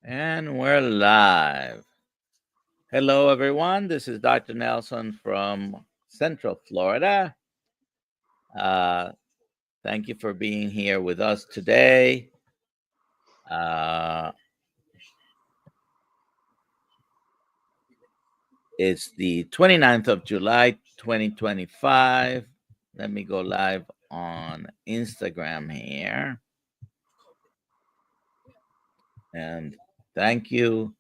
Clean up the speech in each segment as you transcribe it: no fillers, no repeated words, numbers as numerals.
And we're live. Hello, everyone. This is Dr. Nelson from Central Florida. Uh, Thank you for being here with us today. Uh, it's the 29th of July, 2025. Let me go live on Instagram here. And thank you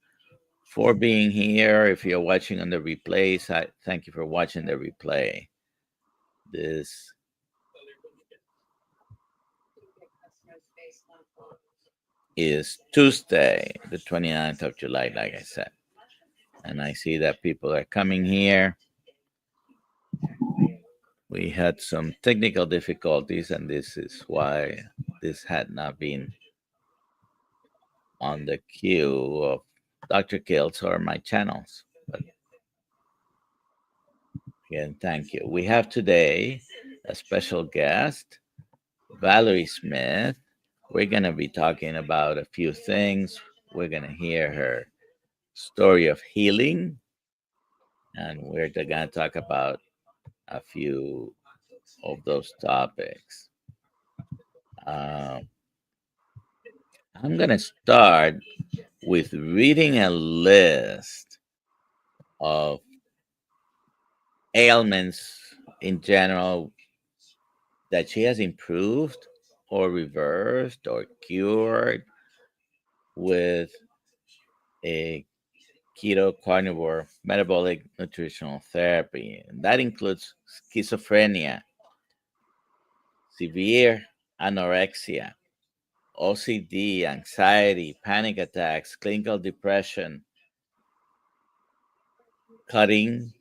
for being here. If you're watching on the replays, I thank you for watching the replay. This is Tuesday, the 29th of July, like I said. And I see that people are coming here. We had some technical difficulties, and this is why this had not been on the queue of Dr. Kiltz or my channels. But again, thank you. We have today a special guest, Valerie Smith. We're going to be talking about a few things. We're going to hear her story of healing, and we're going to talk about a few of those topics. I'm going to start with reading a list of ailments in general that she has improved or reversed or cured with a keto carnivore metabolic nutritional therapy. And that includes schizophrenia, severe anorexia, OCD, anxiety, panic attacks, clinical depression, cutting,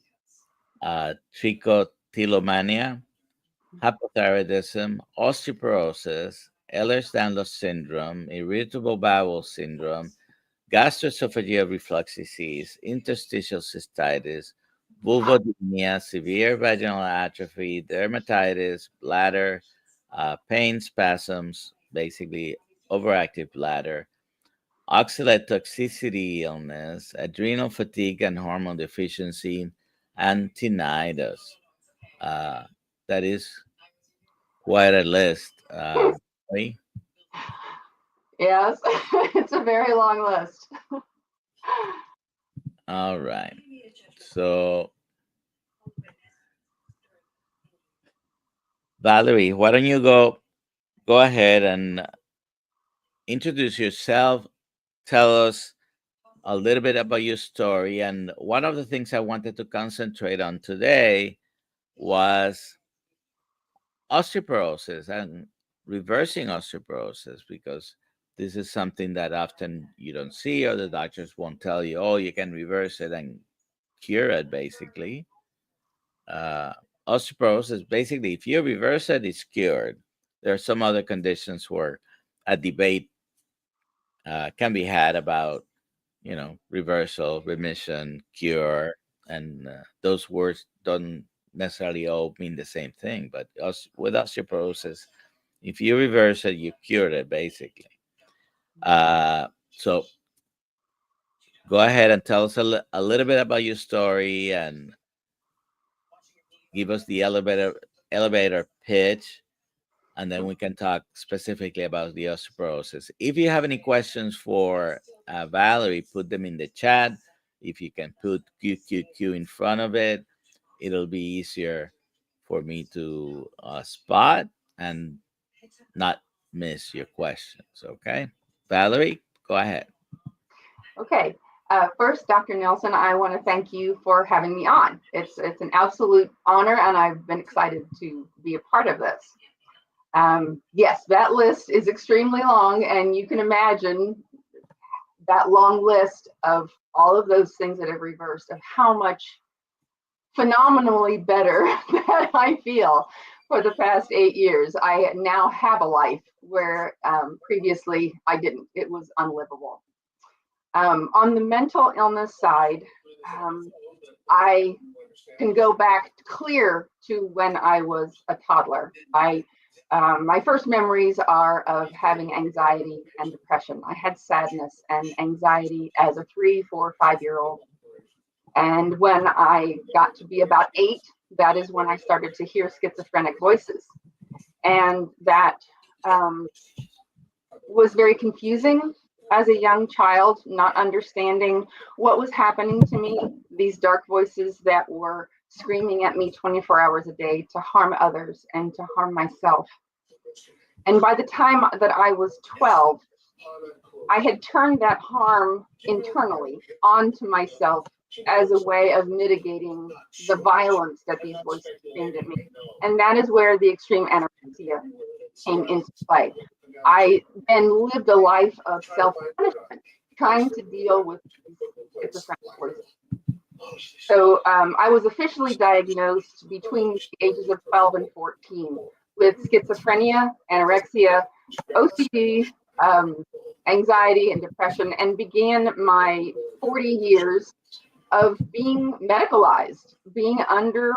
trichotillomania, hypothyroidism, osteoporosis, Ehlers-Danlos syndrome, irritable bowel syndrome, gastroesophageal reflux disease, interstitial cystitis, vulvodynia, severe vaginal atrophy, dermatitis, bladder, pain, spasms, basically overactive bladder, oxalate toxicity illness, adrenal fatigue and hormone deficiency, and tinnitus. Uh, that is quite a list. Right? Yes, it's a very long list. All right. So, Valerie, why don't you go ahead and introduce yourself? Tell us a little bit about your story. And one of the things I wanted to concentrate on today was osteoporosis and reversing osteoporosis, because this is something that often you don't see, or the doctors won't tell you, oh, you can reverse it and cure it, basically. Uh, Osteoporosis, basically, if you reverse it, it's cured. There are some other conditions where a debate can be had about, reversal, remission, cure, and those words don't necessarily all mean the same thing. But with osteoporosis, if you reverse it, you cure it, basically. So go ahead and tell us a little bit about your story and give us the elevator pitch, and then we can talk specifically about the osteoporosis. If you have any questions for Valerie, put them in the chat. If you can put QQQ in front of it, it'll be easier for me to spot and not miss your questions. Okay, Valerie, go ahead. Okay. First, Dr. Nelson, I want to thank you for having me on. It's an absolute honor, and I've been excited to be a part of this. Yes, that list is extremely long, and you can imagine that long list of all of those things that have reversed, of how much phenomenally better that I feel for the past 8 years. I now have a life where previously I didn't. It was unlivable. On the mental illness side, I can go back clear to when I was a toddler. I My first memories are of having anxiety and depression. I had sadness and anxiety as a 3, 4, 5-year-old. And when I got to be about 8, that is when I started to hear schizophrenic voices. And that was very confusing as a young child, not understanding what was happening to me, these dark voices that were screaming at me 24 hours a day to harm others and to harm myself. And by the time that I was 12, I had turned that harm internally onto myself as a way of mitigating the violence that these voices screamed at me. And that is where the extreme anorexia came into play. I then lived a life of self-punishment, trying to deal with schizophrenic voices. So I was officially diagnosed between the ages of 12 and 14 with schizophrenia, anorexia, OCD, anxiety, and depression, and began my 40 years of being medicalized, being under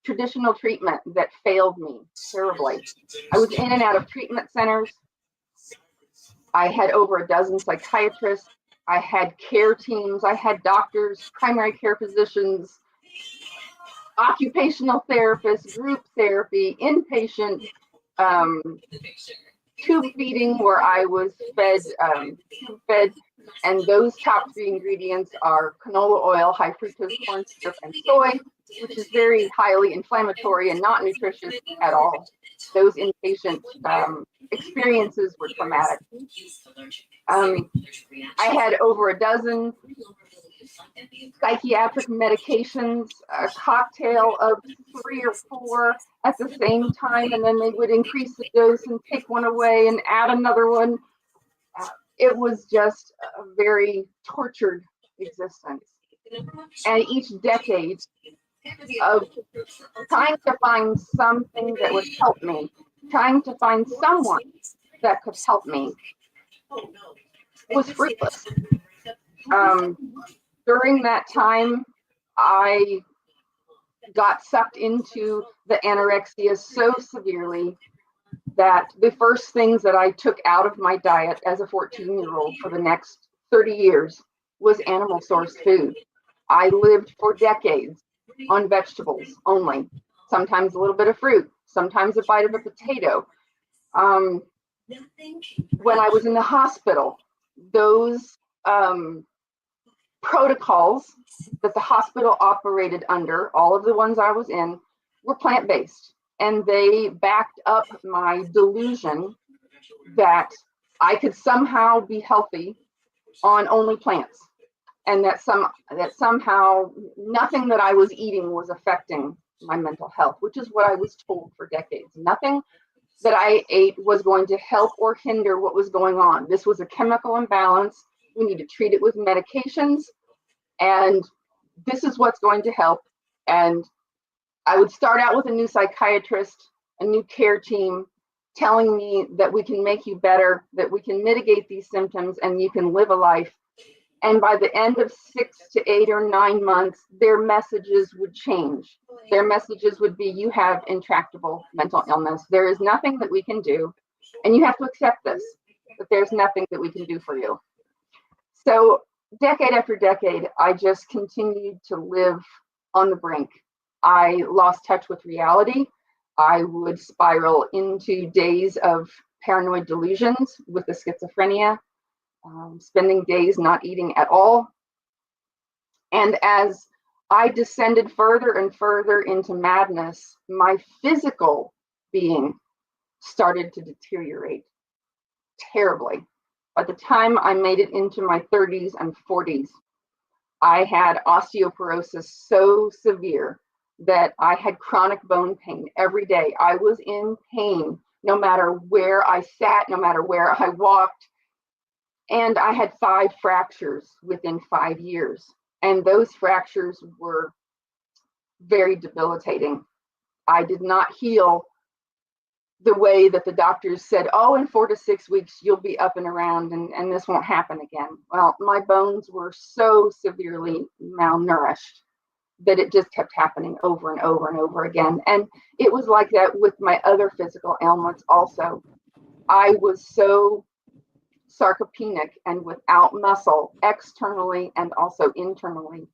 traditional treatment that failed me terribly. I was in and out of treatment centers. I had over a dozen psychiatrists. I had care teams. I had doctors, primary care physicians, occupational therapists, group therapy, inpatient, tube feeding, where I was fed tube fed, and those top 3 ingredients are canola oil, high fructose corn syrup, and soy, which is very highly inflammatory and not nutritious at all. Those inpatient experiences were traumatic. I had over a dozen psychiatric medications, a cocktail of 3 or 4 at the same time, and then they would increase the dose and take one away and add another one. It was just a very tortured existence. And each decade of trying to find something that would help me, trying to find someone that could help me, was fruitless. During that time, I got sucked into the anorexia so severely that the first things that I took out of my diet as a 14-year-old for the next 30 years was animal sourced food. I lived for decades on vegetables only, sometimes a little bit of fruit, sometimes a bite of a potato. When I was in the hospital, those protocols that the hospital operated under, all of the ones I was in, were plant-based. And they backed up my delusion that I could somehow be healthy on only plants, and that somehow nothing that I was eating was affecting my mental health, which is what I was told for decades. Nothing that I ate was going to help or hinder what was going on. This was a chemical imbalance. We need to treat it with medications, and this is what's going to help. And I would start out with a new psychiatrist, a new care team, telling me that we can make you better, that we can mitigate these symptoms, and you can live a life. And by the end of 6 to 8 or 9 months, their messages would change. Their messages would be, you have intractable mental illness. There is nothing that we can do, and you have to accept this, that there's nothing that we can do for you. So decade after decade, I just continued to live on the brink. I lost touch with reality. I would spiral into days of paranoid delusions with the schizophrenia, spending days not eating at all. And as I descended further and further into madness, my physical being started to deteriorate terribly. By the time I made it into my 30s and 40s, I had osteoporosis so severe that I had chronic bone pain every day. I was in pain no matter where I sat, no matter where I walked. And I had 5 fractures within 5 years. And those fractures were very debilitating. I did not heal the way that the doctors said, oh, in 4 to 6 weeks, you'll be up and around and this won't happen again. Well, my bones were so severely malnourished that it just kept happening over and over and over again. And it was like that with my other physical ailments also. I was so sarcopenic and without muscle externally and also internally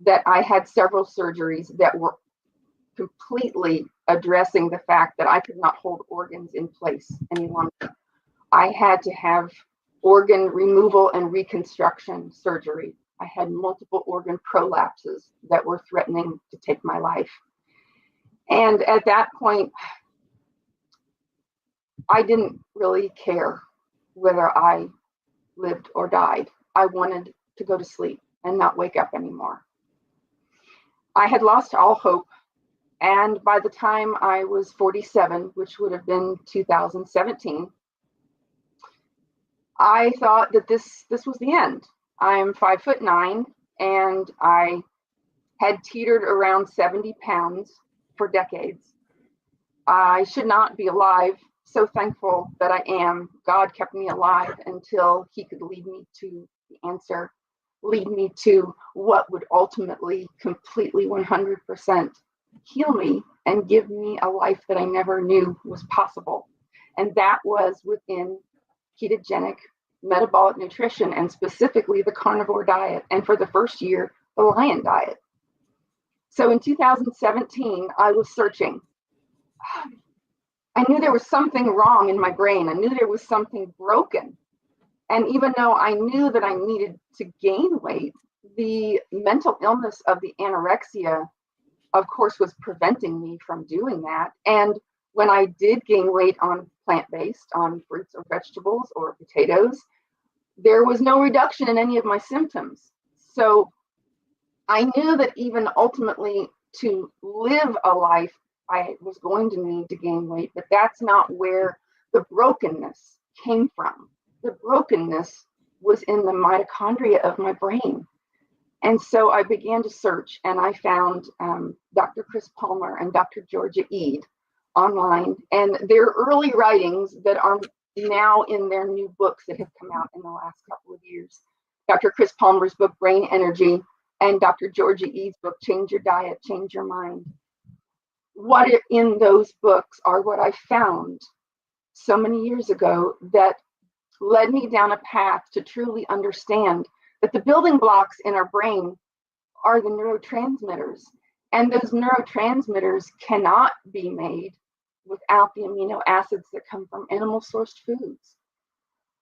that I had several surgeries that were completely addressing the fact that I could not hold organs in place any longer. I had to have organ removal and reconstruction surgery. I had multiple organ prolapses that were threatening to take my life. And at that point, I didn't really care whether I lived or died. I wanted to go to sleep and not wake up anymore. I had lost all hope. And by the time I was 47, which would have been 2017, I thought that this was the end. I'm 5'9", and I had teetered around 70 pounds for decades. I should not be alive. So thankful that I am. God kept me alive until he could lead me to the answer, lead me to what would ultimately completely 100% heal me and give me a life that I never knew was possible. And that was within ketogenic metabolic nutrition, and specifically the carnivore diet, and for the first year, the lion diet. So in 2017, I was searching. I knew there was something wrong in my brain. I knew there was something broken. And even though I knew that I needed to gain weight, the mental illness of the anorexia, of course, was preventing me from doing that. And when I did gain weight on plant-based, on fruits or vegetables or potatoes, there was no reduction in any of my symptoms. So I knew that even ultimately to live a life, I was going to need to gain weight, but that's not where the brokenness came from. The brokenness was in the mitochondria of my brain. And so I began to search, and I found Dr. Chris Palmer and Dr. Georgia Ede online, and their early writings that are now in their new books that have come out in the last couple of years. Dr. Chris Palmer's book, Brain Energy, and Dr. Georgia Ede's book, Change Your Diet, Change Your Mind. What in those books are what I found so many years ago that led me down a path to truly understand that the building blocks in our brain are the neurotransmitters. And those neurotransmitters cannot be made without the amino acids that come from animal sourced foods.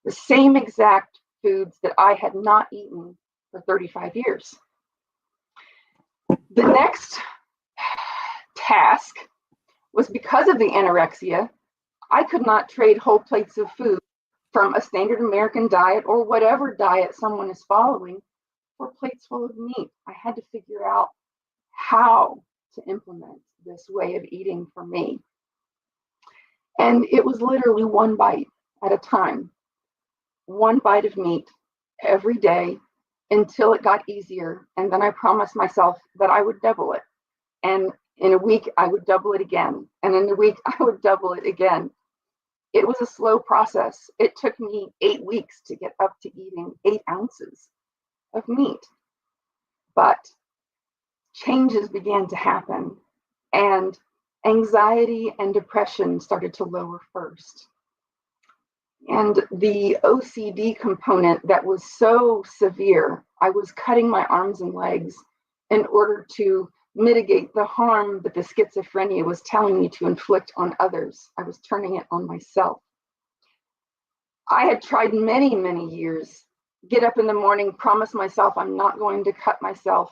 The same exact foods that I had not eaten for 35 years. The next task was, because of the anorexia, I could not trade whole plates of food from a standard American diet or whatever diet someone is following for plates full of meat. I had to figure out how to implement this way of eating for me. And it was literally one bite at a time, one bite of meat every day until it got easier. And then I promised myself that I would double it. And in a week, I would double it again. And in a week, I would double it again. It was a slow process. It took me 8 weeks to get up to eating 8 ounces of meat. But changes began to happen, and anxiety and depression started to lower first. And the OCD component that was so severe, I was cutting my arms and legs in order to mitigate the harm that the schizophrenia was telling me to inflict on others. I was turning it on myself. I had tried many, many years, get up in the morning, promise myself I'm not going to cut myself.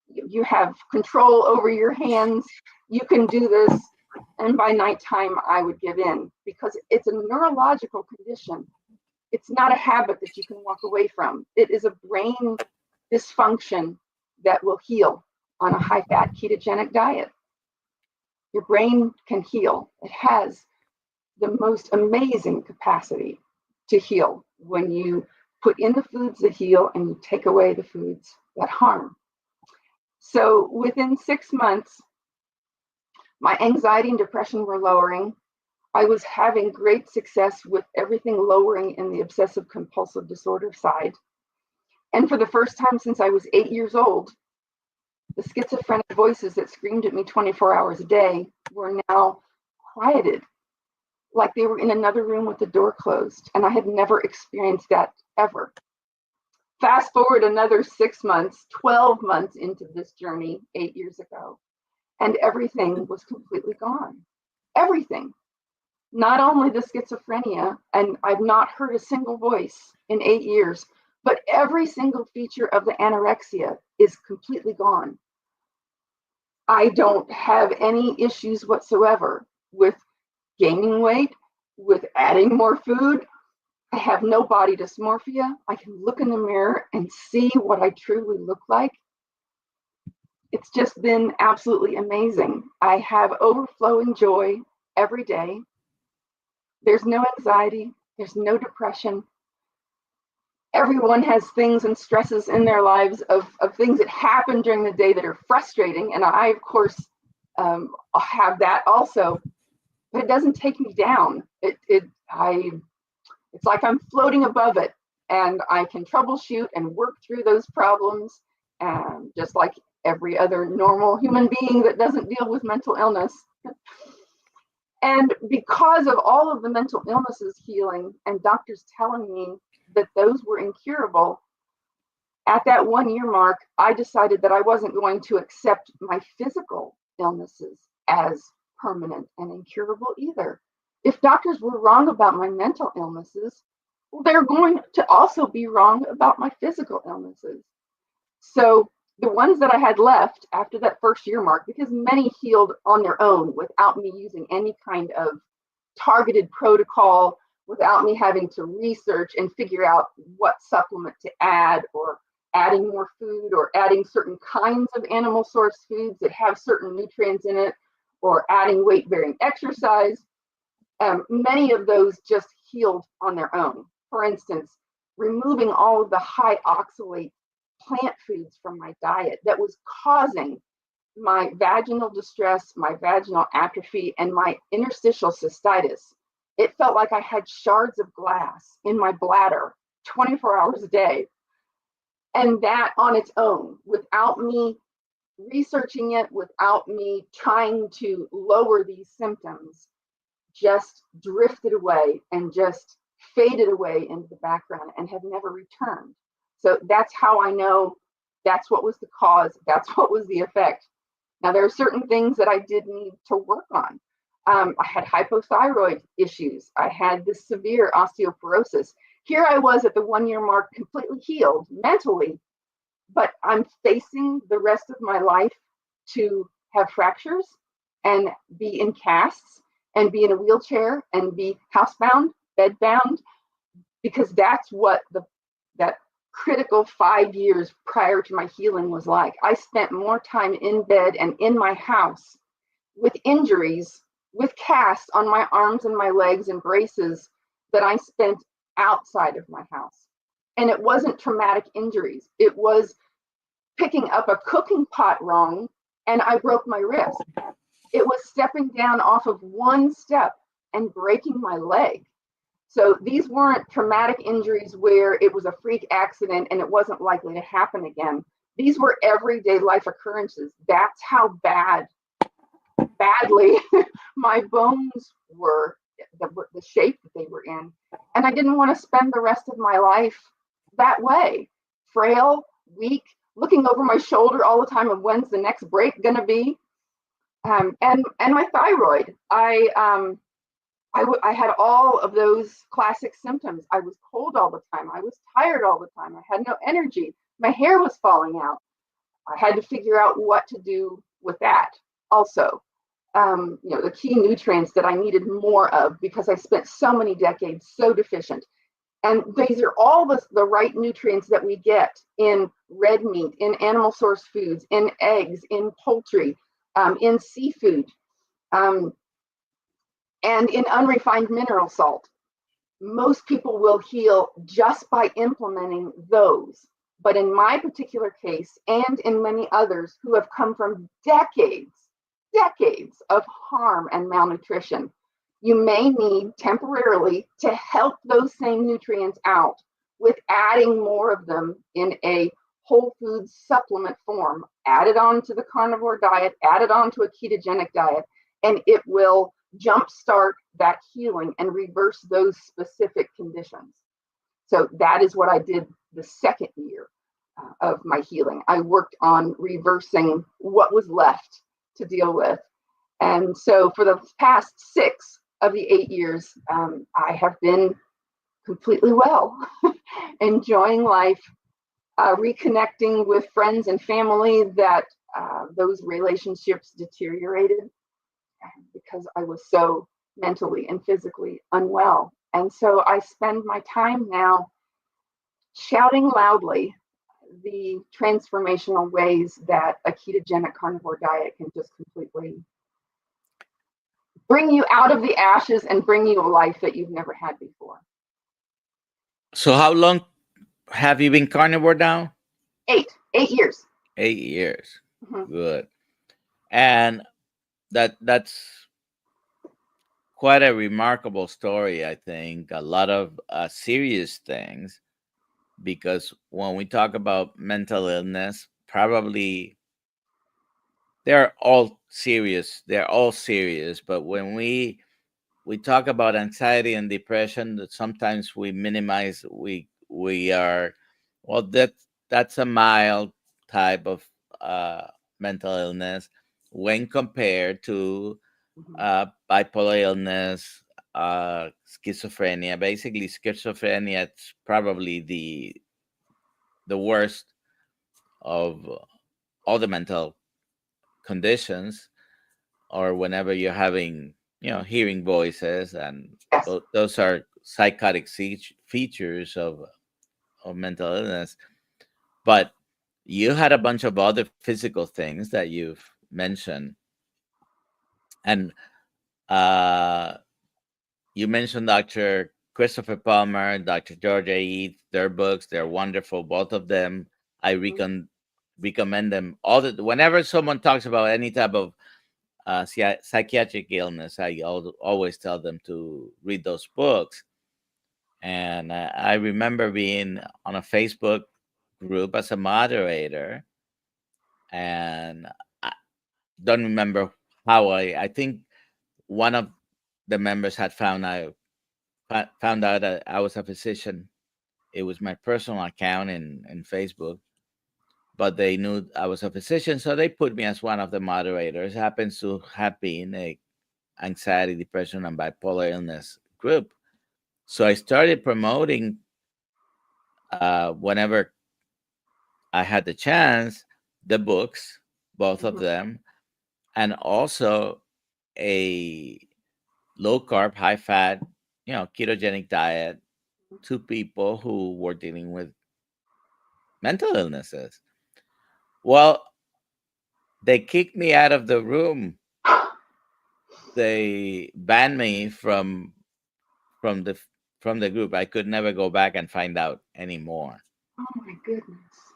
You have control over your hands. You can do this. And by nighttime, I would give in, because it's a neurological condition. It's not a habit that you can walk away from. It is a brain dysfunction that will heal on a high-fat ketogenic diet. Your brain can heal. It has the most amazing capacity to heal when you put in the foods that heal and you take away the foods that harm. So within 6 months, my anxiety and depression were lowering. I was having great success with everything lowering in the obsessive compulsive disorder side. And for the first time since I was 8 years old, The schizophrenic voices that screamed at me 24 hours a day were now quieted, like they were in another room with the door closed. And I had never experienced that ever. Fast forward another 6 months, 12 months into this journey 8 years ago, and everything was completely gone. Everything. Not only the schizophrenia, and I've not heard a single voice in 8 years, but every single feature of the anorexia is completely gone. I don't have any issues whatsoever with gaining weight, with adding more food. I have no body dysmorphia. I can look in the mirror and see what I truly look like. It's just been absolutely amazing. I have overflowing joy every day. There's no anxiety. There's no depression. Everyone has things and stresses in their lives of things that happen during the day that are frustrating. And I, of course, have that also, but it doesn't take me down. It's like I'm floating above it, and I can troubleshoot and work through those problems, just like every other normal human being that doesn't deal with mental illness. And because of all of the mental illnesses healing and doctors telling me that those were incurable, at that 1 year mark, I decided that I wasn't going to accept my physical illnesses as permanent and incurable either. If doctors were wrong about my mental illnesses, well, they're going to also be wrong about my physical illnesses. So the ones that I had left after that first year mark, because many healed on their own without me using any kind of targeted protocol, without me having to research and figure out what supplement to add, or adding more food, or adding certain kinds of animal source foods that have certain nutrients in it, or adding weight-bearing exercise. Many of those just healed on their own. For instance, removing all of the high oxalate plant foods from my diet that was causing my vaginal distress, my vaginal atrophy, and my interstitial cystitis. It felt like I had shards of glass in my bladder 24 hours a day. And that on its own, without me researching it, without me trying to lower these symptoms, just drifted away and just faded away into the background and have never returned. So that's how I know that's what was the cause, that's what was the effect. Now, there are certain things that I did need to work on. I had hypothyroid issues. I had this severe osteoporosis. Here I was at the 1 year mark, completely healed mentally, but I'm facing the rest of my life to have fractures and be in casts and be in a wheelchair and be housebound, bedbound, because that's what that critical 5 years prior to my healing was like. I spent more time in bed and in my house with injuries, with casts on my arms and my legs and braces that I spent outside of my house. And it wasn't traumatic injuries. It was picking up a cooking pot wrong and I broke my wrist. It was stepping down off of one step and breaking my leg. So these weren't traumatic injuries where it was a freak accident and it wasn't likely to happen again. These were everyday life occurrences. That's how badly my bones were, the shape that they were in. And I didn't want to spend the rest of my life that way, frail, weak, looking over my shoulder all the time of when's the next break going to be. And my thyroid, I had all of those classic symptoms. I was cold all the time. I was tired all the time. I had no energy. My hair was falling out. I had to figure out what to do with that also. The key nutrients that I needed more of because I spent so many decades so deficient. And these are all the right nutrients that we get in red meat, in animal source foods, in eggs, in poultry, in seafood, and in unrefined mineral salt. Most people will heal just by implementing those. But in my particular case, and in many others who have come from decades of harm and malnutrition, you may need temporarily to help those same nutrients out with adding more of them in a whole foods supplement form, add it on to the carnivore diet, add it on to a ketogenic diet, and it will jumpstart that healing and reverse those specific conditions. So that is what I did the second year of my healing. I worked on reversing what was left to deal with. And so for the past 6 of the 8 years, I have been completely well, enjoying life, reconnecting with friends and family that those relationships deteriorated because I was so mentally and physically unwell. And so I spend my time now shouting loudly the transformational ways that a ketogenic carnivore diet can just completely bring you out of the ashes and bring you a life that you've never had before. So how long have you been carnivore now? 8 years. 8 years. Mhm. Good. And that's quite a remarkable story, I think. A lot of serious things, because when we talk about mental illness, probably they're all serious. They're all serious. But when we talk about anxiety and depression, that sometimes we minimize. We are, well, that's a mild type of uh, mental illness when compared to Mhm. bipolar illness, schizophrenia. Basically, schizophrenia is probably the worst of all the mental conditions, or whenever you're having, hearing voices, and Yes. those are psychotic features of mental illness. But you had a bunch of other physical things that you've mentioned, and uh, you mentioned Dr. Christopher Palmer, Dr. Georgia Eads. Their books, they're wonderful, both of them. I recommend them all. Whenever someone talks about any type of psychiatric illness, I always tell them to read those books. And I remember being on a Facebook group as a moderator, and I don't remember how I think one of the members had found out that I was a physician. It was my personal account in Facebook, but they knew I was a physician, so they put me as one of the moderators. Happens to have been a anxiety, depression, and bipolar illness group. So I started promoting whenever I had the chance, the books, both of Mhm. them, and also a low carb, high fat, ketogenic diet to people who were dealing with mental illnesses. Well, they kicked me out of the room. They banned me from the from the group. I could never go back and find out anymore. Oh my goodness.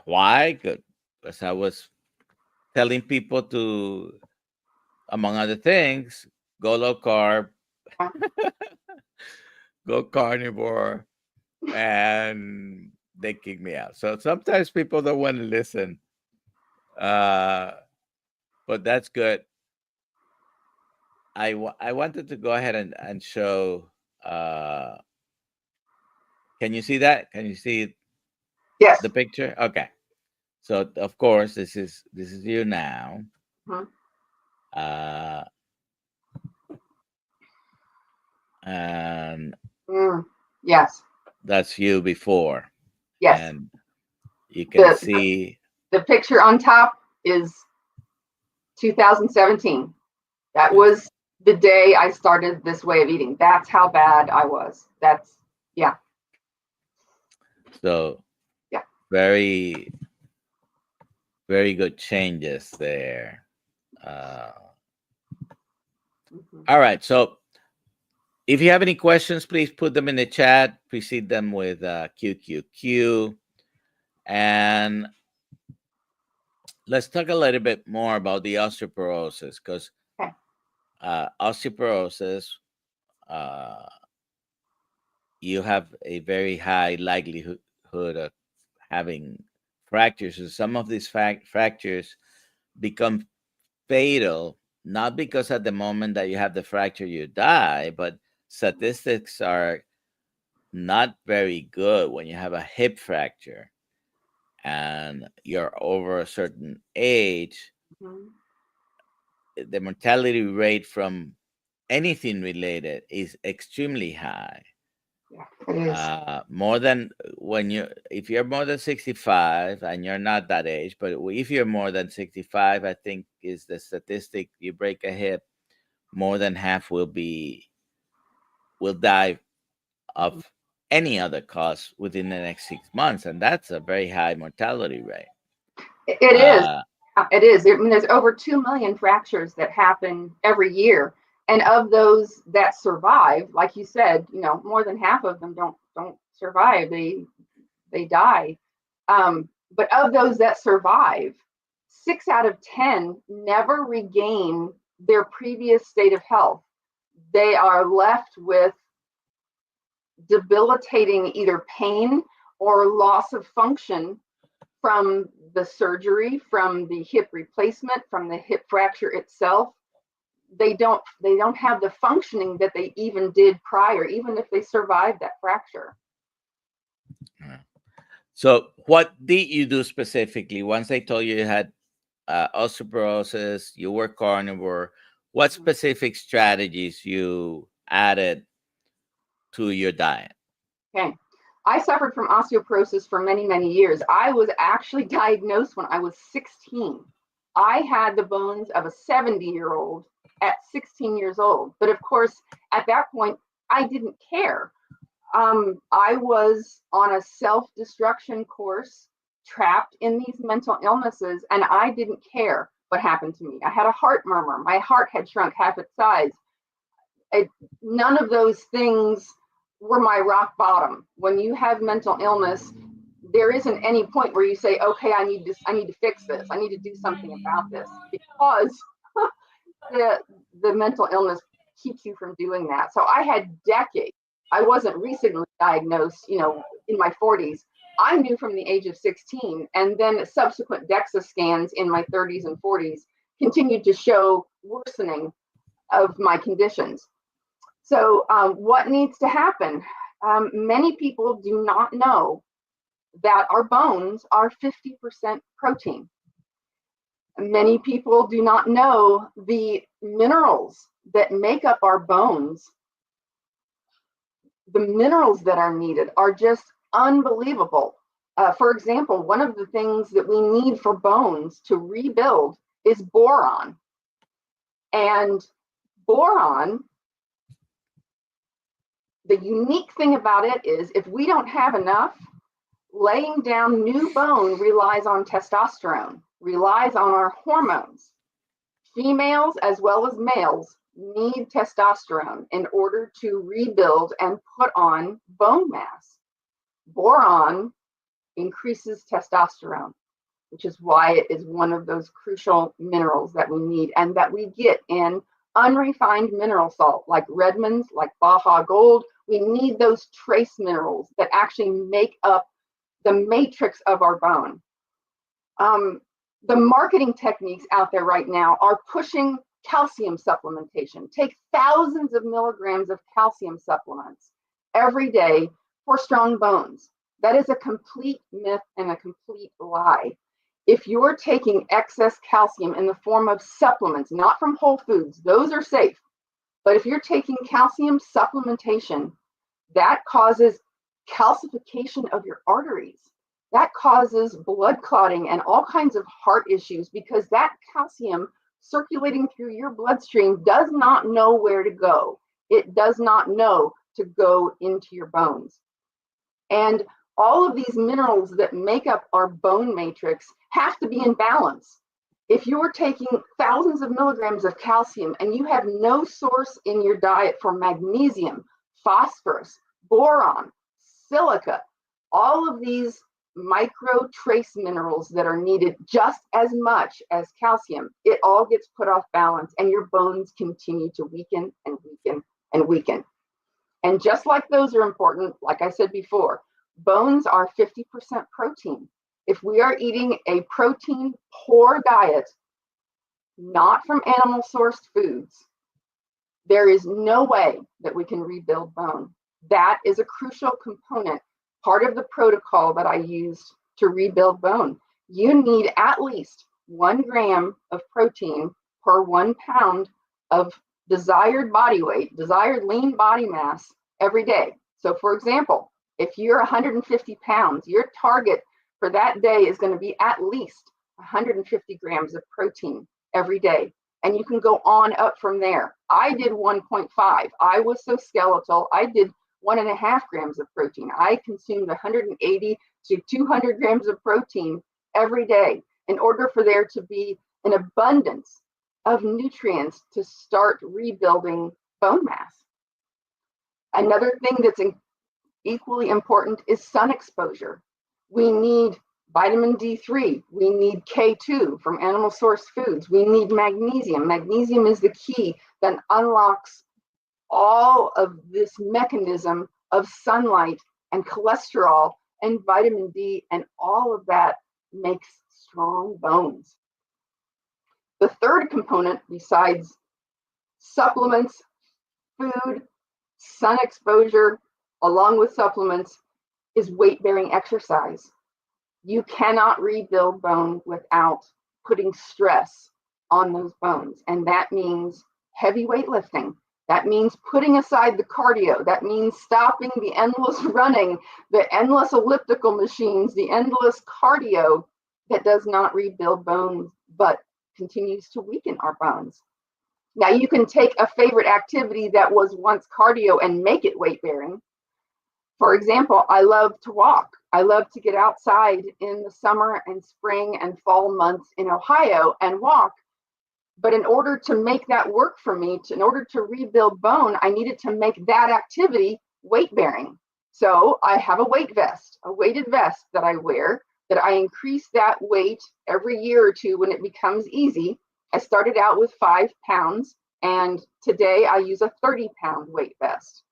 Why? Because I was telling people to, among other things, go low carb, Yeah. go carnivore, and they kick me out. So sometimes people don't want to listen, uh, but that's good. I wanted to go ahead and show. Uh, can you see that? Can you see Yes. the picture? Okay. So of course this is you now, Mhm. uh, and Mm. Yes. that's you before, Yes. and you can The, see. the picture on top is 2017. That Yes. was the day I started this way of eating. That's how bad I was. That's, yeah, So yeah. very, very good changes there. Uh, Mhm. all right. So if you have any questions, please put them in the chat. Precede them with QQQ. And let's talk a little bit more about the osteoporosis, because Okay. osteoporosis, uh, you have a very high likelihood of having fractures. So some of these fractures become fatal, not because at the moment that you have the fracture you die, but statistics are not very good when you have a hip fracture and you're over a certain age. Mhm. The mortality rate from anything related is extremely high. Yeah, it is. More than when you, if you're more than 65 and you're not that age, but if you're more than 65, I think is the statistic, you break a hip, more than half will die Mhm. of any other cause within the next 6 months, and that's a very high mortality rate. It is. Uh, It is. I mean, there's over 2 million fractures that happen every year. And of those that survive, like you said, more than half of them don't survive. They die. But of those that survive, 6 out of 10 never regain their previous state of health. They are left with debilitating either pain or loss of function from the surgery, from the hip replacement, from the hip fracture itself. They don't have the functioning that they even did prior, even if they survived that fracture. so, what did you do specifically once they told you had osteoporosis? You were carnivore. What specific strategies you added to your diet? Okay. I suffered from osteoporosis for many, many years. I was actually diagnosed when I was 16. I had the bones of a 70-year-old at 16 years old. But of course, at that point, I didn't care. I was on a self-destruction course, trapped in these mental illnesses, and I didn't care what happened to me. I had a heart murmur. My heart had shrunk half its size. it, None of those things were my rock bottom. When you have mental illness, there isn't any point where you say, okay, I need to fix this. I need to do something about this, because the the mental illness keeps you from doing that. So I had decades. I wasn't recently diagnosed, in my 40s. I knew from the age of 16, and then subsequent DEXA scans in my 30s and 40s continued to show worsening of my conditions. So, what needs to happen? Many people do not know that our bones are 50% protein. Many people do not know the minerals that make up our bones. The minerals that are needed are just unbelievable. For example, one of the things that we need for bones to rebuild is boron. And boron, the unique thing about it is if we don't have enough, laying down new bone relies on testosterone, relies on our hormones. Females as well as males need testosterone in order to rebuild and put on bone mass. Boron increases testosterone, which is why it is one of those crucial minerals that we need and that we get in unrefined mineral salt like Redmond's, like Baja Gold. We need those trace minerals that actually make up the matrix of our bone. The marketing techniques out there right now are pushing calcium supplementation. Take thousands of milligrams of calcium supplements every day for strong bones. That is a complete myth and a complete lie. If you're taking excess calcium in the form of supplements, not from whole foods, those are safe. But if you're taking calcium supplementation, that causes calcification of your arteries. That causes blood clotting and all kinds of heart issues because that calcium circulating through your bloodstream does not know where to go. It does not know to go into your bones. And all of these minerals that make up our bone matrix have to be in balance. If you're taking thousands of milligrams of calcium and you have no source in your diet for magnesium, phosphorus, boron, silica, all of these micro trace minerals that are needed just as much as calcium, it all gets put off balance and your bones continue to weaken and weaken and weaken. And just like those are important, like I said before, bones are 50% protein. If we are eating a protein poor diet, not from animal sourced foods, there is no way that we can rebuild bone. That is a crucial component, part of the protocol that I used to rebuild bone. You need at least 1 gram of protein per 1 pound of desired body weight, desired lean body mass every day. So, for example, if you're 150 pounds, your target for that day is going to be at least 150 grams of protein every day. And you can go on up from there. I did 1.5. I was so skeletal. I did 1.5 grams of protein. I consumed 180 to 200 grams of protein every day in order for there to be an abundance of nutrients to start rebuilding bone mass. Another thing that's equally important is sun exposure. We need vitamin D3, we need K2 from animal source foods, we need magnesium. Magnesium is the key that unlocks all of this mechanism of sunlight and cholesterol and vitamin D, and all of that makes strong bones. The third component, besides supplements, food, sun exposure, along with supplements, is weight-bearing exercise. You cannot rebuild bone without putting stress on those bones. And that means heavy weightlifting. That means putting aside the cardio. That means stopping the endless running, the endless elliptical machines, the endless cardio that does not rebuild bones, but continues to weaken our bones. Now, you can take a favorite activity that was once cardio and make it weight-bearing. For example, I love to walk. I love to get outside in the summer and spring and fall months in Ohio and walk. But in order to make that work for me, in order to rebuild bone, I needed to make that activity weight-bearing. So I have a weight vest, a weighted vest that I wear, that I increase that weight every year or two when it becomes easy. I started out with 5 pounds, and today I use a 30-pound weight vest.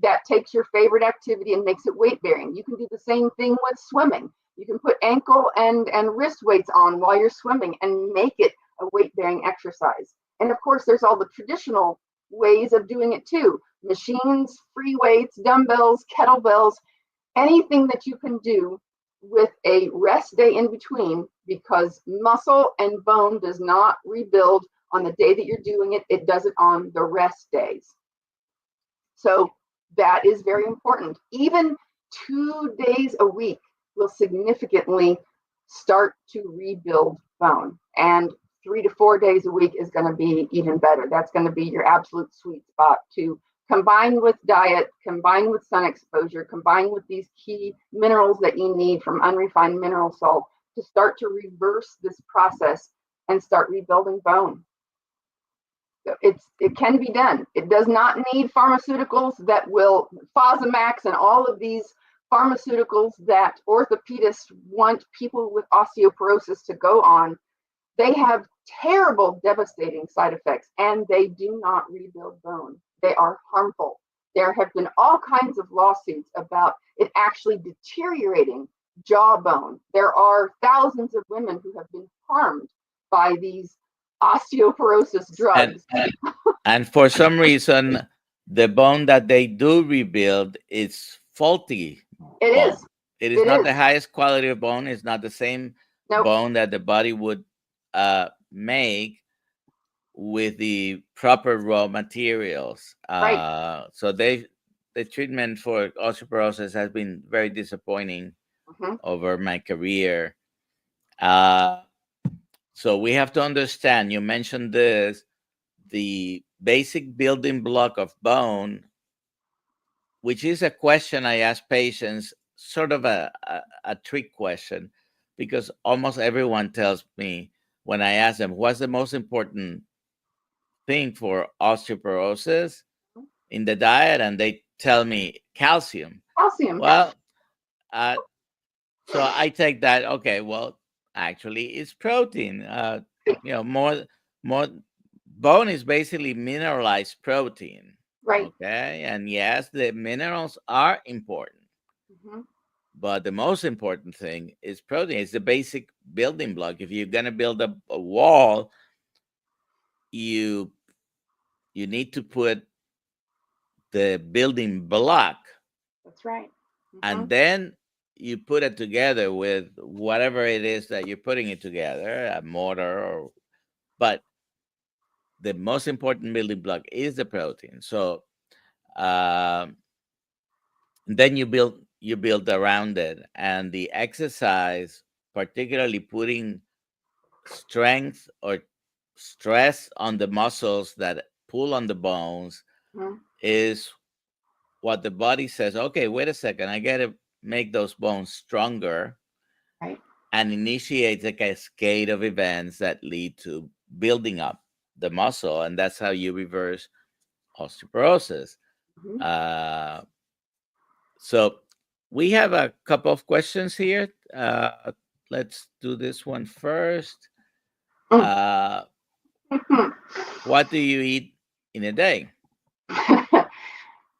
That takes your favorite activity and makes it weight-bearing. You can do the same thing with swimming. You can put ankle and wrist weights on while you're swimming and make it a weight-bearing exercise. And of course, there's all the traditional ways of doing it too. Machines, free weights, dumbbells, kettlebells, anything that you can do with a rest day in between, because muscle and bone does not rebuild on the day that you're doing it. It does it on the rest days. So that is very important. Even 2 days a week will significantly start to rebuild bone. And 3 to 4 days a week is going to be even better. That's going to be your absolute sweet spot to combine with diet, combine with sun exposure, combine with these key minerals that you need from unrefined mineral salt to start to reverse this process and start rebuilding bone. It can be done. It does not need pharmaceuticals that will, Fosamax and all of these pharmaceuticals that orthopedists want people with osteoporosis to go on. They have terrible, devastating side effects, and they do not rebuild bone. They are harmful. There have been all kinds of lawsuits about it actually deteriorating jawbone. There are thousands of women who have been harmed by these osteoporosis drugs. And for some reason, the bone that they do rebuild is faulty. It bone. is. It is not the highest quality of bone. It's not the same bone that the body would make with the proper raw materials. Right. So the treatment for osteoporosis has been very disappointing over my career. So we have to understand, you mentioned this, the basic building block of bone, which is a question I ask patients, sort of a trick question, because almost everyone tells me when I ask them, what's the most important thing for osteoporosis in the diet? And they tell me calcium. Calcium. Well, so I take that, okay, well, actually it's protein. More bone is basically mineralized protein. Right. Okay. And yes, the minerals are important. But the most important thing is protein. It's the basic building block. If you're gonna build a wall, you you need to put the building block, That's right. Hmm. and then you put it together with whatever it is that you're putting it together, a mortar or, but the most important building block is the protein. So um, then you build around it, and the exercise, particularly putting strength or stress on the muscles that pull on the bones, Hmm. is what the body says, okay, wait a second, I gotta make those bones stronger, Right. and initiates a cascade of events that lead to building up the muscle. And that's how you reverse osteoporosis. Hmm. uh, so we have a couple of questions here. Let's do this one first. uh, what do you eat in a day?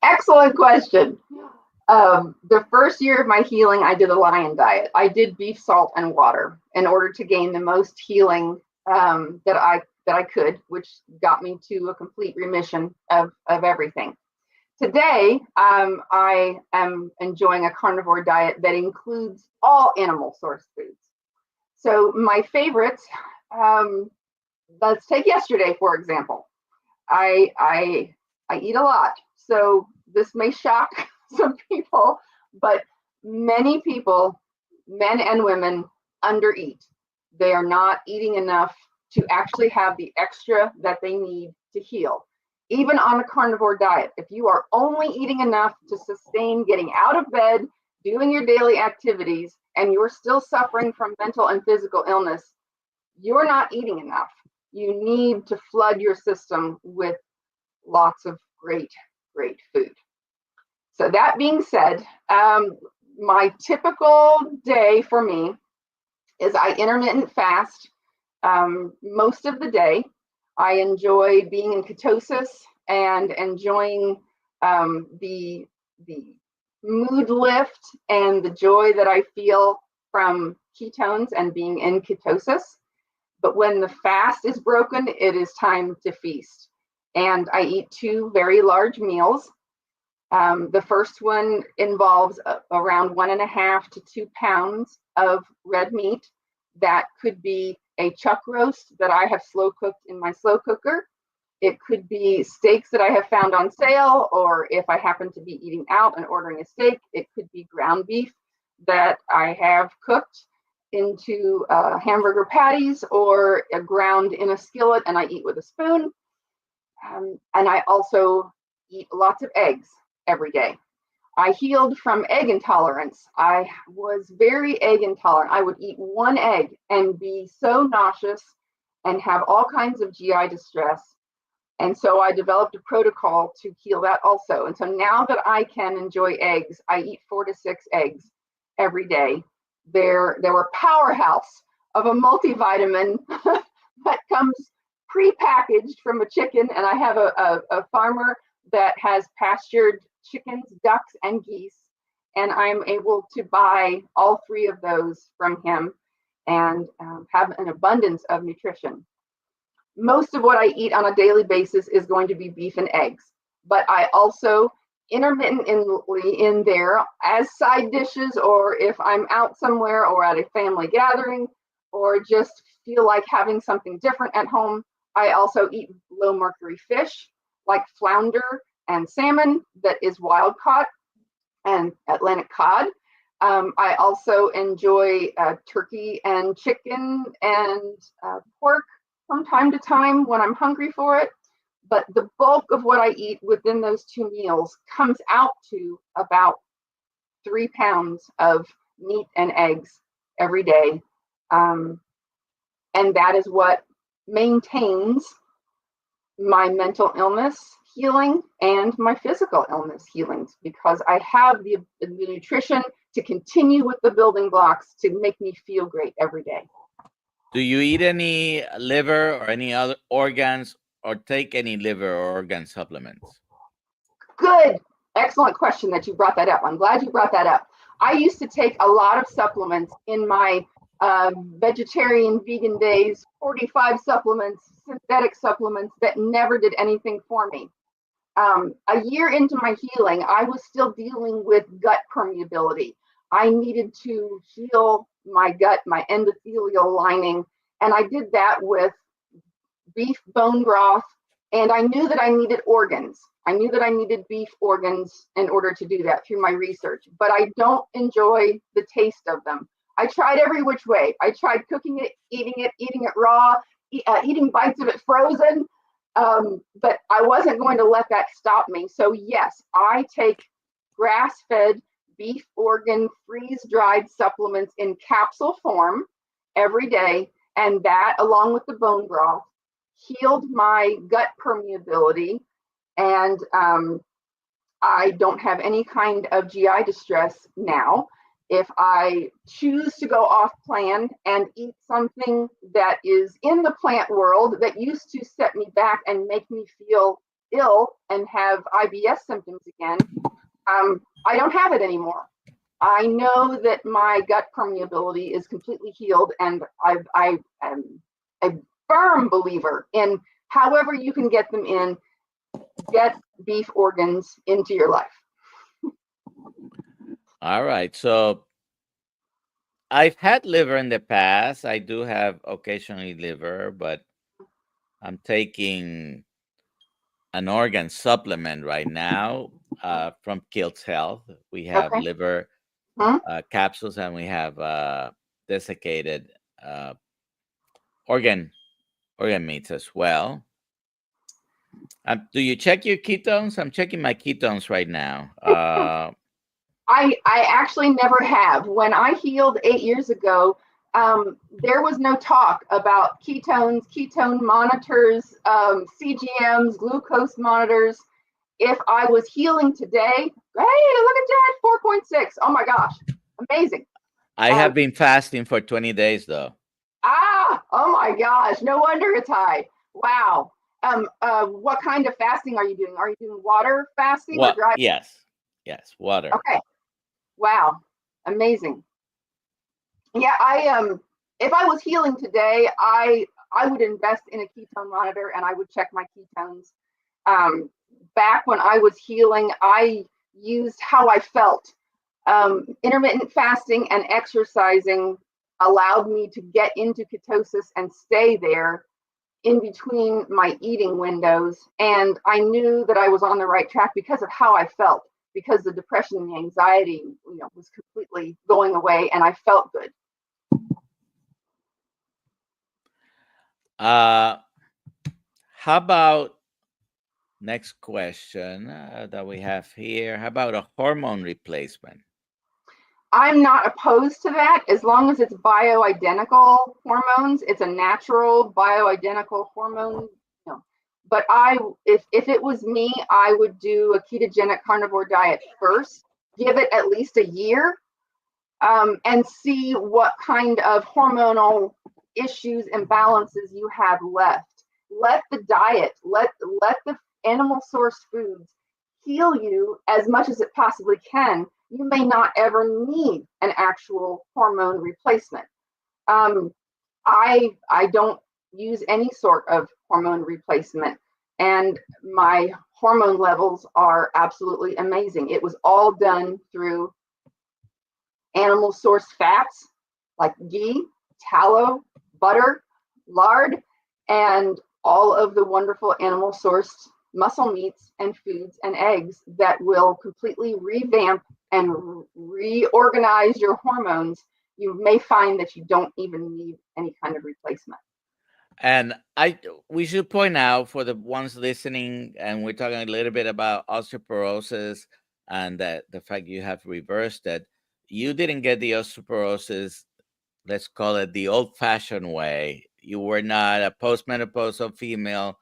Excellent question. The first year of my healing, I did a lion diet. I did beef, salt, and water in order to gain the most healing that I could, which got me to a complete remission of everything. Today, I am enjoying a carnivore diet that includes all animal source foods. So my favorites, um, let's take yesterday for example. I eat a lot, so this may shock some people, but many people, men and women, undereat. They are not eating enough to actually have the extra that they need to heal. Even on a carnivore diet, if you are only eating enough to sustain getting out of bed, doing your daily activities, and you're still suffering from mental and physical illness, you're not eating enough. You need to flood your system with lots of great, great food. So, that being said, my typical day for me is I intermittent fast most of the day. I enjoy being in ketosis and enjoying the mood lift and the joy that I feel from ketones and being in ketosis. But when the fast is broken, it is time to feast. And I eat two very large meals. The first one involves around 1.5 to 2 pounds of red meat. That could be a chuck roast that I have slow cooked in my slow cooker. It could be steaks that I have found on sale, or if I happen to be eating out and ordering a steak, it could be ground beef that I have cooked into hamburger patties or ground in a skillet and I eat with a spoon. And I also eat lots of eggs every day. I healed from egg intolerance. I was very egg intolerant. I would eat one egg and be so nauseous and have all kinds of GI distress. And so I developed a protocol to heal that also. And so now that I can enjoy eggs, I eat 4 to 6 eggs every day. They're a powerhouse of a multivitamin that comes pre-packaged from a chicken. And I have a farmer that has pastured chickens, ducks, and geese. And I'm able to buy all three of those from him and have an abundance of nutrition. Most of what I eat on a daily basis is going to be beef and eggs, but I also intermittently in there as side dishes, or if I'm out somewhere or at a family gathering, or just feel like having something different at home, I also eat low mercury fish like flounder and salmon that is wild caught and Atlantic cod. I also enjoy turkey and chicken and pork from time to time when I'm hungry for it. But the bulk of what I eat within those two meals comes out to about 3 pounds of meat and eggs every day. Um, and that is what maintains my mental illness healing and my physical illness healings, because I have the nutrition to continue with the building blocks to make me feel great every day. Do you eat any liver or any other organs, or take any liver or organ supplements? Good, excellent question that you brought that up. I'm glad you brought that up. I used to take a lot of supplements in my vegetarian vegan days, 45 supplements, synthetic supplements that never did anything for me. A year into my healing, I was still dealing with gut permeability. I needed to heal my gut, my endothelial lining, and I did that with beef bone broth, and I knew that I needed organs. I knew that I needed beef organs in order to do that through my research, but I don't enjoy the taste of them. I tried every which way. I tried cooking it, eating it raw, eating bites of it frozen, but I wasn't going to let that stop me. So yes, I take grass-fed beef organ freeze-dried supplements in capsule form every day, and that, along with the bone broth, healed my gut permeability, and I don't have any kind of GI distress now. If I choose to go off plan and eat something that is in the plant world that used to set me back and make me feel ill and have IBS symptoms again, I don't have it anymore. I know that my gut permeability is completely healed, and I am a firm believer in however you can get them in, get beef organs into your life. All right. So I've had liver in the past. I do have occasionally liver, but I'm taking an organ supplement right now from KiltzHealth. We have Okay. liver Hmm? capsules, and we have desiccated uh, organ meats as well. Do you check your ketones? I'm checking my ketones right now. I actually never have. When I healed 8 years ago, there was no talk about ketones, ketone monitors, CGMs, glucose monitors. If I was healing today, hey, look at that, 4.6. Oh my gosh, amazing. I Um, have been fasting for 20 days though. oh my gosh, no wonder it's high. Wow. What kind of fasting are you doing? Are you doing water fasting or What? dry? Yes, water. Okay. Wow. Amazing. Yeah, if I was healing today, I would invest in a ketone monitor and I would check my ketones. Um, Back when I was healing, I used how I felt. Intermittent fasting and exercising allowed me to get into ketosis and stay there in between my eating windows. And I knew that I was on the right track because of how I felt, because the depression and the anxiety, was completely going away and I felt good. Uh, how about next question that we have here? How about a hormone replacement? I'm not opposed to that as long as it's bioidentical hormones. It's a natural bioidentical hormone. You know. But if it was me, I would do a ketogenic carnivore diet first. Give it at least a year, and see what kind of hormonal issues and balances you have left. Let the diet, let the animal source foods heal you as much as it possibly can. You may not ever need an actual hormone replacement. Um, I don't use any sort of hormone replacement, and my hormone levels are absolutely amazing. It was all done through animal source fats like ghee, tallow, butter, lard, and all of the wonderful animal sourced muscle meats and foods and eggs that will completely revamp and reorganize your hormones. You may find that you don't even need any kind of replacement. And we should point out for the ones listening, and we're talking a little bit about osteoporosis and that the fact you have reversed it. You didn't get the osteoporosis, let's call it the old-fashioned way. You were not a postmenopausal female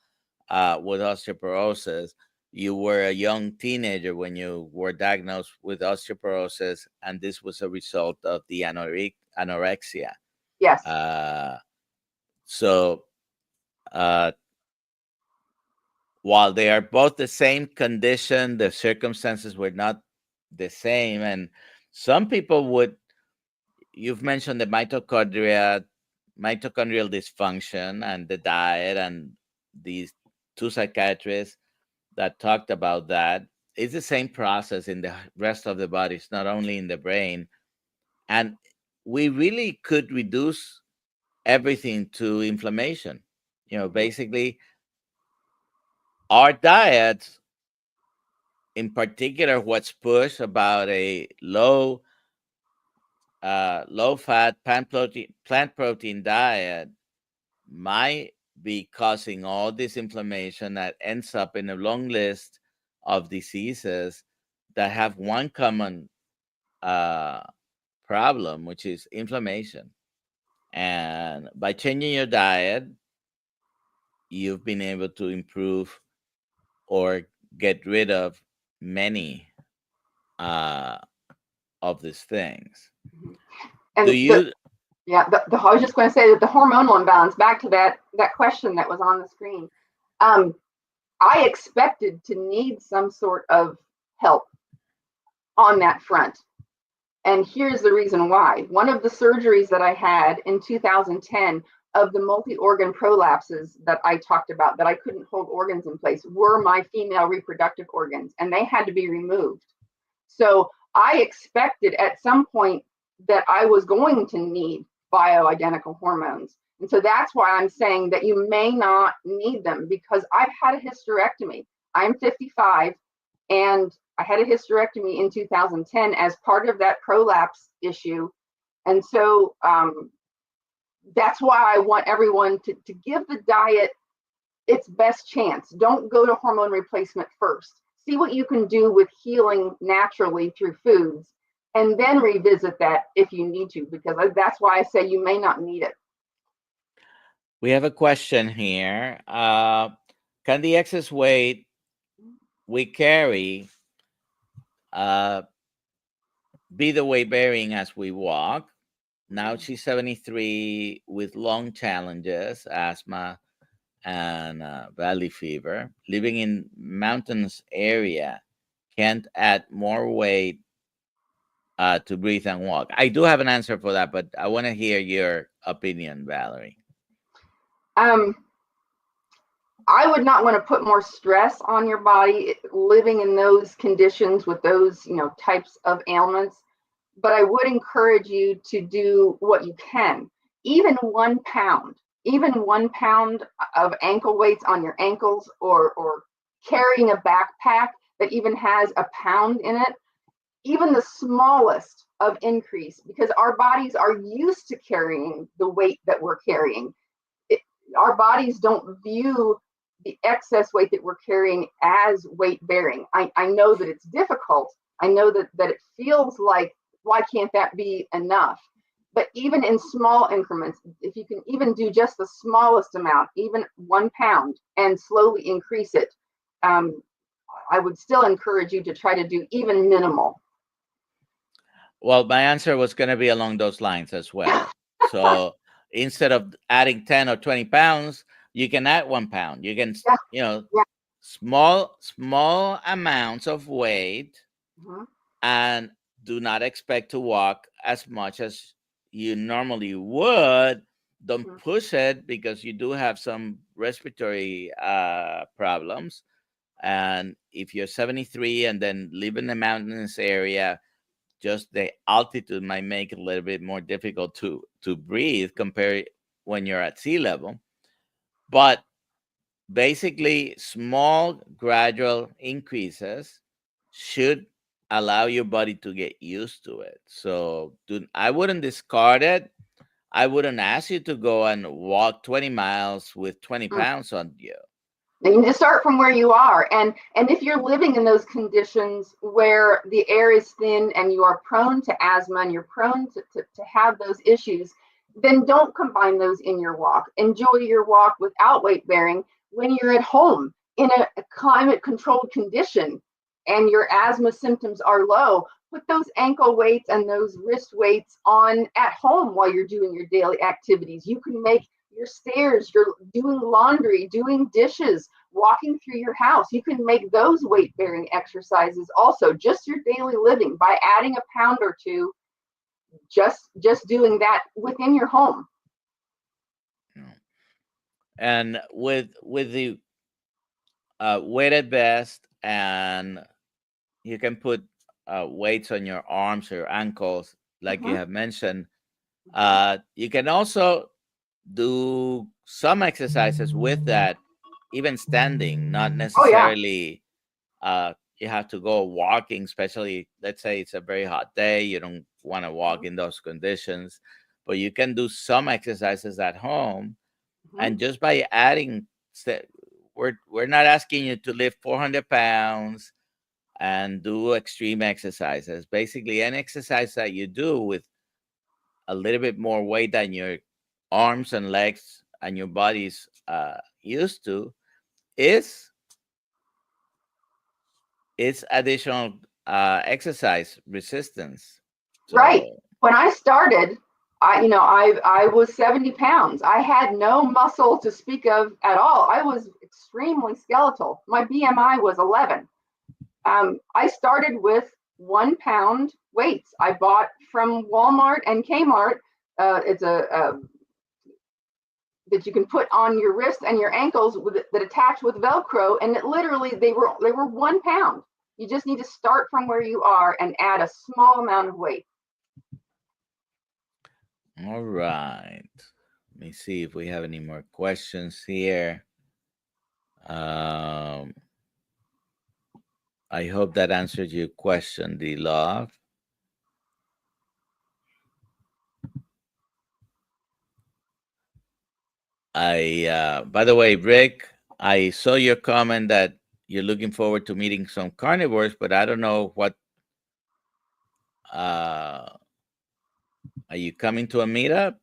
with osteoporosis. You were a young teenager when you were diagnosed with osteoporosis, and this was a result of the anorexia. Yes. Uh, so uh, while they are both the same condition, the circumstances were not the same. And Some people would, you've mentioned the mitochondrial dysfunction and the diet, and these two psychiatrists that talked about that. It's the same process in the rest of the body. It's not only in the brain. And we really could reduce everything to inflammation. Basically, our diets, in particular, what's pushed about a low fat plant protein diet might be causing all this inflammation that ends up in a long list of diseases that have one common uh, problem, which is inflammation. And by changing your diet, you've been able to improve or get rid of many uh, of these things. Do And you? I was just going to say that the hormonal imbalance, back to that question that was on the screen, I expected to need some sort of help on that front. And here's the reason why. One of the surgeries that I had in 2010 of the multi-organ prolapses that I talked about, that I couldn't hold organs in place, were my female reproductive organs, and they had to be removed. So I expected at some point that I was going to need bioidentical hormones. And so that's why I'm saying that you may not need them, because I've had a hysterectomy. I'm 55, and I had a hysterectomy in 2010 as part of that prolapse issue. And so that's why I want everyone to give the diet its best chance. Don't go to hormone replacement first. See what you can do with healing naturally through foods, and then revisit that if you need to, because that's why I say you may not need it. We have a question here. Can the excess weight we carry be the weight bearing as we walk? Now she's 73 with lung challenges, asthma, and valley fever, living in mountainous area, can't add more weight to breathe and walk. I do have an answer for that, but I want to hear your opinion, Valerie. I would not want to put more stress on your body living in those conditions with those, types of ailments. But I would encourage you to do what you can. Even 1 pound, even 1 pound of ankle weights on your ankles, or carrying a backpack that even has a pound in it, even the smallest of increase, because our bodies are used to carrying the weight that we're carrying. Our bodies don't view the excess weight that we're carrying as weight bearing. I know that it's difficult. I know that it feels like, why can't that be enough? But even in small increments, if you can even do just the smallest amount, even 1 pound, and slowly increase it, I would still encourage you to try to do even minimal. Well, my answer was going to be along those lines as well. So instead of adding 10 or 20 pounds, you can add 1 pound. You can, Yeah. small amounts of weight, Mm-hmm. and do not expect to walk as much as you normally would. Don't Mm-hmm. push it, because you do have some respiratory problems. And if you're 73 and then live in a mountainous area, just the altitude might make it a little bit more difficult to breathe compared when you're at sea level. But basically, small gradual increases should allow your body to get used to it. So I wouldn't discard it. I wouldn't ask you to go and walk 20 miles with 20 pounds on you. You can just start from where you are. And if you're living in those conditions where the air is thin and you are prone to asthma and you're prone to have those issues, then don't combine those in your walk. Enjoy your walk without weight bearing when you're at home in a climate controlled condition and your asthma symptoms are low. Put those ankle weights and those wrist weights on at home while you're doing your daily activities. You can make your stairs, you're doing laundry, doing dishes, walking through your house. You can make those weight-bearing exercises also, just your daily living, by adding a pound or two, just doing that within your home. And with the weighted vest, and you can put weights on your arms or ankles, like you Mhm. have mentioned. You can also do some exercises with that, even standing, not Oh yeah. necessarily you have to go walking, especially let's say it's a very hot day, you don't want to walk Mhm. in those conditions, but you can do some exercises at home. Mhm. And just by adding, we're not asking you to lift 400 pounds and do extreme exercises. Basically, any exercise that you do with a little bit more weight than your arms and legs and your body's used to is additional exercise resistance. Right. So, When I started, I was 70 pounds. I had no muscle to speak of at all. I was extremely skeletal. My BMI was 11. I started with 1 pound weights I bought from Walmart and Kmart. It's a that you can put on your wrists and your ankles that attach with Velcro, and it literally they were 1 pound. You just need to start from where you are and add a small amount of weight. all right. Let me see if we have any more questions here. Um, I hope that answered your question, D Love. By the way, Rick, I saw your comment that you're looking forward to meeting some carnivores, but I don't know what. Uh, are you coming to a meetup?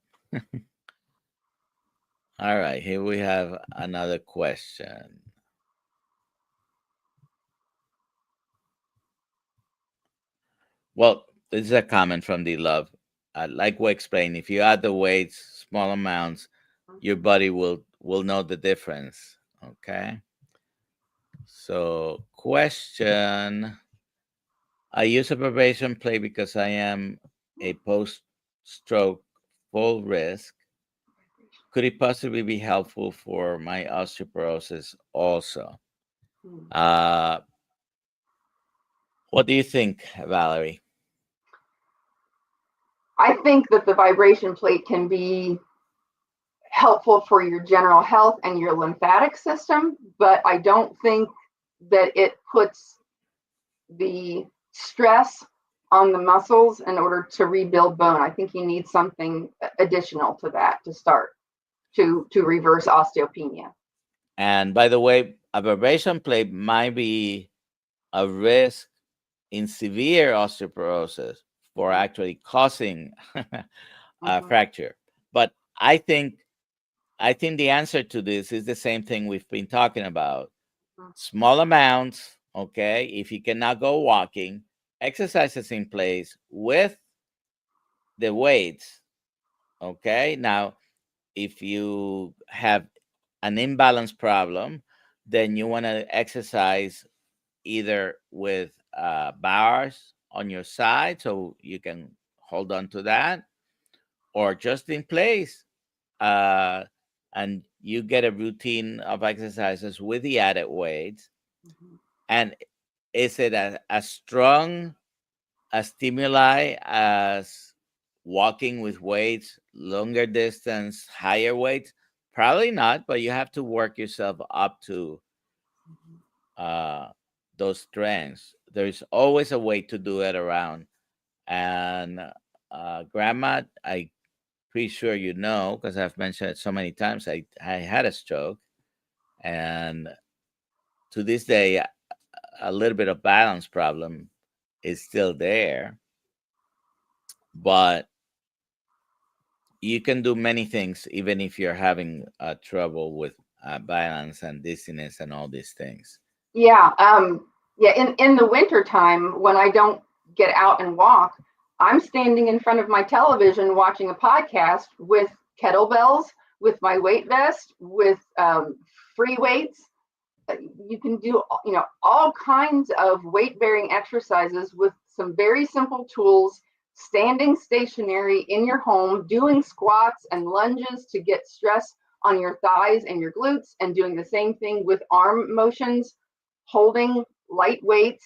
All right, here we have another question. Well, this is a comment from the love. Like we explained, if you add the weights, small amounts, your body will know the difference. Okay. So, question: I use a preparation plate because I am a post-stroke full risk. Could it possibly be helpful for my osteoporosis also? Uh, what do you think, Valerie? I think that the vibration plate can be helpful for your general health and your lymphatic system, but I don't think that it puts the stress on the muscles in order to rebuild bone. I think you need something additional to that to start to reverse osteopenia. And by the way, a vibration plate might be a risk in severe osteoporosis for Mhm. actually causing a Mhm. fracture. But I think the answer to this is the same thing we've been talking about. Small amounts, okay? If you cannot go walking, exercises in place with the weights, okay? Now, if you have an imbalance problem, then you want to exercise either with bars on your side so you can hold on to that, or just in place. Uh, and you get a routine of exercises with the added weights. Mhm. And is it as strong a stimuli as walking with weights, longer distance, higher weights? Probably not, but you have to work yourself up to Mhm. uh, those strengths. There's always a way to do it around. And grandma, I pretty sure you know because I've mentioned it so many times. I had a stroke, and to this day, a little bit of balance problem is still there. But you can do many things even if you're having trouble with balance and dizziness and all these things. Yeah, yeah. In the winter time, when I don't get out and walk, I'm standing in front of my television watching a podcast with kettlebells, with my weight vest, with free weights. You can do, all kinds of weight bearing exercises with some very simple tools, standing stationary in your home, doing squats and lunges to get stress on your thighs and your glutes, and doing the same thing with arm motions, holding light weights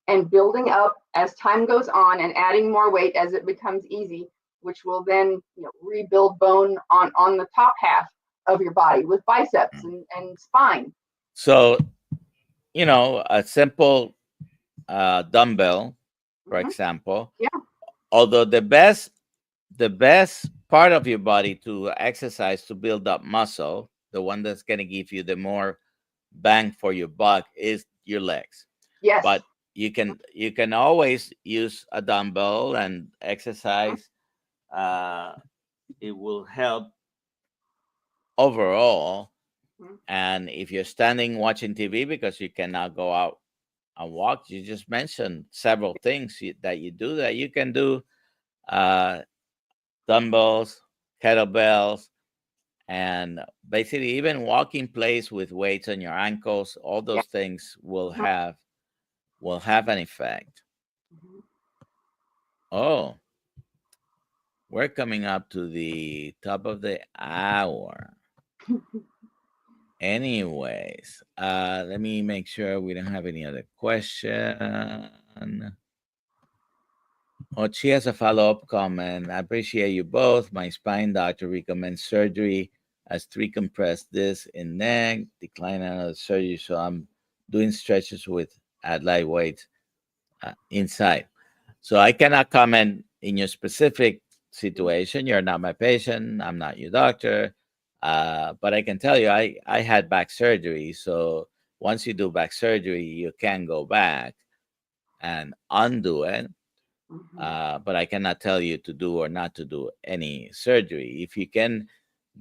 and building up as time goes on and adding more weight as it becomes easy, which will then rebuild bone on the top half of your body with biceps and spine. So, a simple dumbbell, for Hmm. example, Yeah. although the best part of your body to exercise to build up muscle, the one that's going to give you the more bang for your buck, is your legs. Yes. But you can always use a dumbbell and exercise. uh it will help overall. Mhm. And if you're standing watching TV because you cannot go out and walk, you just mentioned several things that you do, that you can do. uh Dumbbells, kettlebells, and basically even walking place with weights on your ankles, all Yeah. those things will Mhm. have an effect. Mhm. Oh, we're coming up to the top of the hour. Anyways, let me make sure we don't have any other question. Oh, she has a follow-up comment. I appreciate you both. My spine doctor recommends surgery as three compressed discs in neck, decline another surgery. So I'm doing stretches with at light weights inside. So I cannot comment in your specific situation. You're not my patient. I'm not your doctor. But I can tell you, I had back surgery. So once you do back surgery, you can go back and undo it. Mhm. But I cannot tell you to do or not to do any surgery. If you can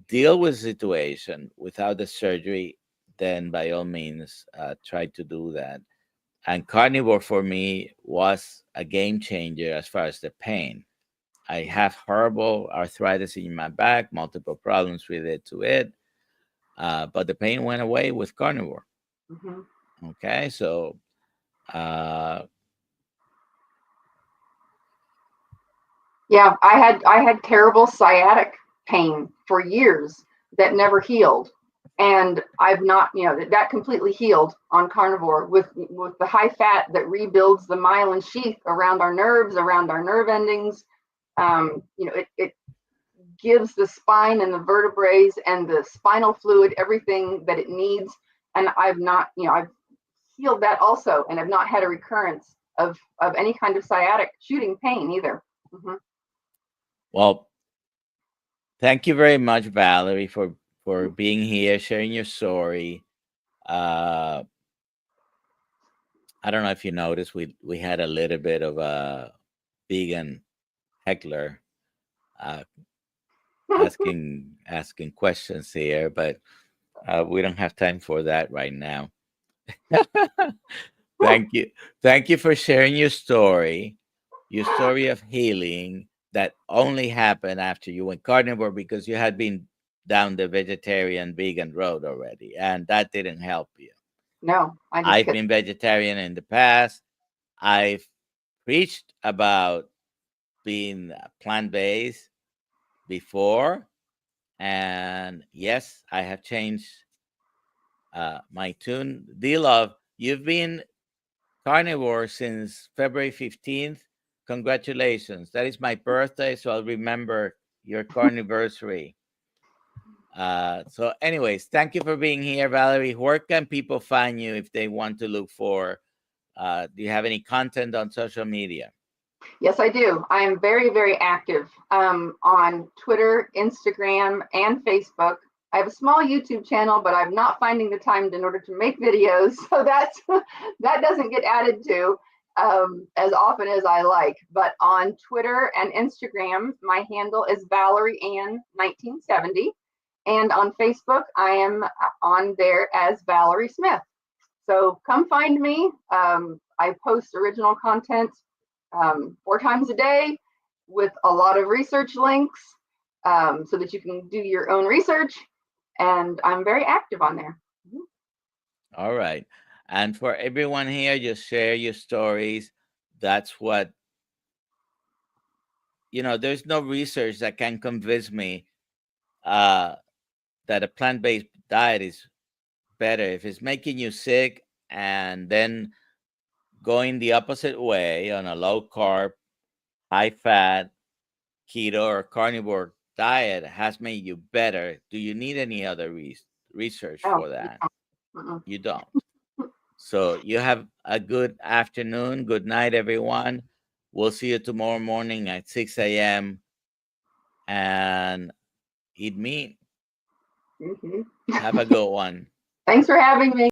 deal with the situation without the surgery, then by all means, try to do that. And carnivore for me was a game changer as far as the pain. I have horrible arthritis in my back, multiple problems related to it, but the pain went away with carnivore. Mhm. Okay, so uh, Yeah, I had terrible sciatic pain for years that never healed, and I've not, that completely healed on carnivore with the high fat that rebuilds the myelin sheath around our nerves, around our nerve endings. It gives the spine and the vertebrae and the spinal fluid everything that it needs, and I've healed that also, and have not had a recurrence of any kind of sciatic shooting pain either. Hmm. well, thank you very much, Valerie, for being here, sharing your story. Uh, I don't know if you noticed, we had a little bit of a vegan heckler uh, asking questions here, but we don't have time for that right now. Thank you, thank you for sharing your story of healing that only happened after you went carnivore, because you had been down the vegetarian vegan road already, and that didn't help you. No, I just I've could. been vegetarian in the past. I've preached about being plant based before, and yes, I have changed my tune. D Love, you've been carnivore since February 15th. Congratulations. That is my birthday, so I'll remember your carniversary. So, anyways, thank you for being here, Valerie. Where can people find you if they want to look for? Do you have any content on social media? Yes, I do. I am very, very active on Twitter, Instagram, and Facebook. I have a small YouTube channel, but I'm not finding the time in order to make videos, so that doesn't get added to as often as I like. But on Twitter and Instagram, my handle is Valerie Ann 1970, and on Facebook, I am on there as Valerie Smith. So come find me. I post original content 4 times a day with a lot of research links. so that you can do your own research. And I'm very active on there. All right. And for everyone here, just share your stories. That's what, there's no research that can convince me uh, that a plant-based diet is better. If it's making you sick and then going the opposite way on a low carb, high fat, keto or carnivore diet has made you better, do you need any other research Oh, for that? mm-mm. You don't. So you have a good afternoon. Good night, everyone. We'll see you tomorrow morning at 6 a.m. and eat meat. Mhm. Have a good one. Thanks for having me.